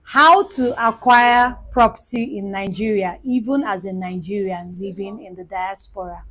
How to acquire property in Nigeria, even as a Nigerian living in the diaspora.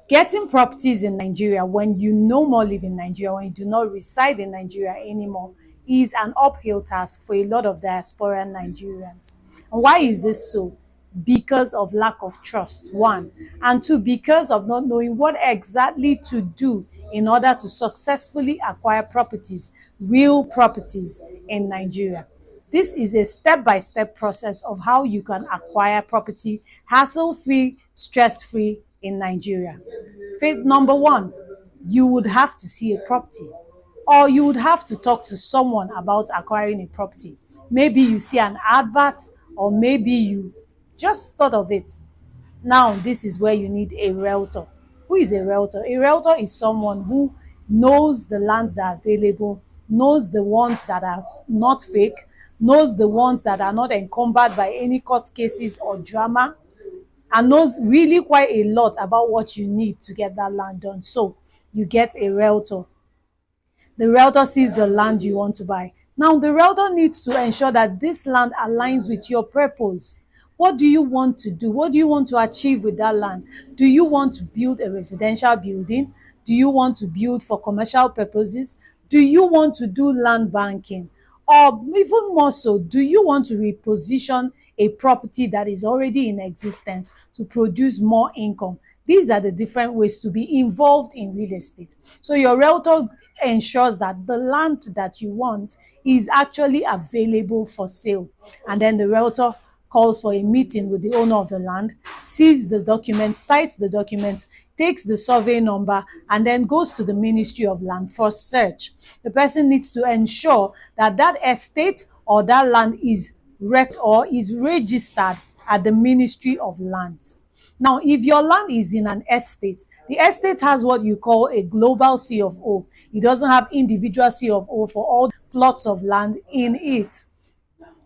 Getting properties in Nigeria when you no more live in Nigeria, when you do not reside in Nigeria anymore, is an uphill task for a lot of diaspora Nigerians. And why is this so? Because of lack of trust, one, and two, because of not knowing what exactly to do in order to successfully acquire properties, real properties in Nigeria. This is a step-by-step process of how you can acquire property hassle-free, stress-free in Nigeria. Faith number one, you would have to see a property, or you would have to talk to someone about acquiring a property. Maybe you see an advert, or maybe you just thought of it. Now, this is where you need a realtor. Who is a realtor? A realtor is someone who knows the lands that are available, knows the ones that are not fake, knows the ones that are not encumbered by any court cases or drama, and knows really quite a lot about what you need to get that land done. So you get a realtor. The realtor sees the land you want to buy. Now, the realtor needs to ensure that this land aligns with your purpose. What do you want to do? What do you want to achieve with that land? Do you want to build a residential building? Do you want to build for commercial purposes? Do you want to do land banking? Or even more so, do you want to reposition a property that is already in existence to produce more income? These are the different ways to be involved in real estate. So your realtor ensures that the land that you want is actually available for sale. And then the realtor calls for a meeting with the owner of the land, sees the documents, cites the documents, takes the survey number, and then goes to the Ministry of Land for search. The person needs to ensure that that estate or that land is registered at the Ministry of Lands. Now, if your land is in an estate, the estate has what you call a global C of O. It doesn't have individual C of O for all plots of land in it.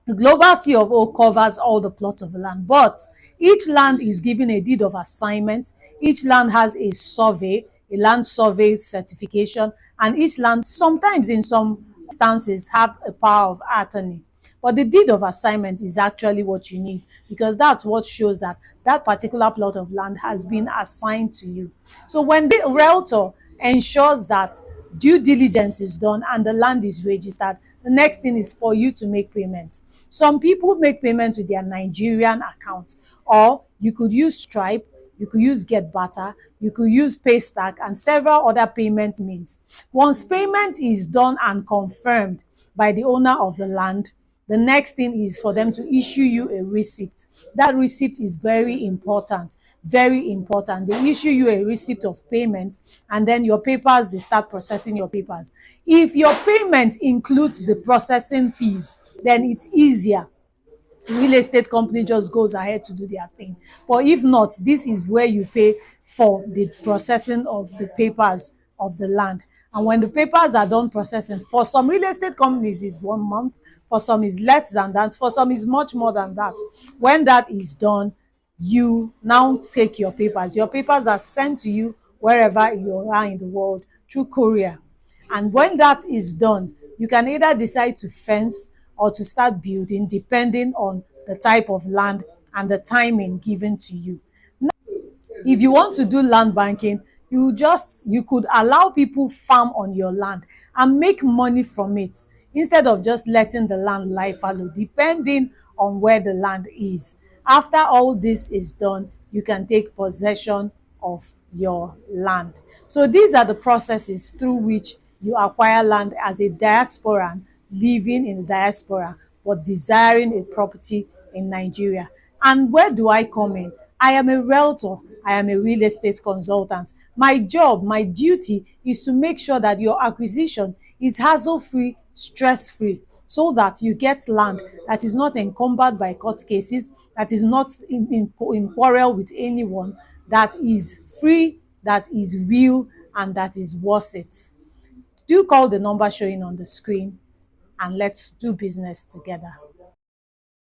The global C of O covers all the plots of the land, but each land is given a deed of assignment. Each land has a survey, a land survey certification, and each land sometimes in some instances have a power of attorney. But the deed of assignment is actually what you need, because that's what shows that that particular plot of land has been assigned to you. So when the realtor ensures that due diligence is done and the land is registered, the next thing is for you to make payments. Some people make payments with their Nigerian account, or you could use Stripe, you could use Get Butter, you could use Paystack, and several other payment means. Once payment is done and confirmed by the owner of the land, the next thing is for them to issue you a receipt. That receipt is very important, very important. They issue you a receipt of payment, and then your papers, they start processing your papers. If your payment includes the processing fees, then it's easier. Real estate company just goes ahead to do their thing. But if not, this is where you pay for the processing of the papers of the land. And when the papers are done processing, for some real estate companies is 1 month, for some is less than that, for some is much more than that. When that is done, you now take your papers. Your papers are sent to you wherever you are in the world through courier. And when that is done, you can either decide to fence or to start building, depending on the type of land and the timing given to you. If you want to do land banking, you could allow people farm on your land and make money from it, instead of just letting the land lie fallow, depending on where the land is. After all this is done, you can take possession of your land. So these are the processes through which you acquire land as a diasporan living in the diaspora but desiring a property in Nigeria. And where do I come in? I am a realtor. I am a real estate consultant. My job, my duty is to make sure that your acquisition is hassle-free, stress-free, so that you get land that is not encumbered by court cases, that is not in quarrel with anyone, that is free, that is real, and that is worth it. Do call the number showing on the screen, and let's do business together.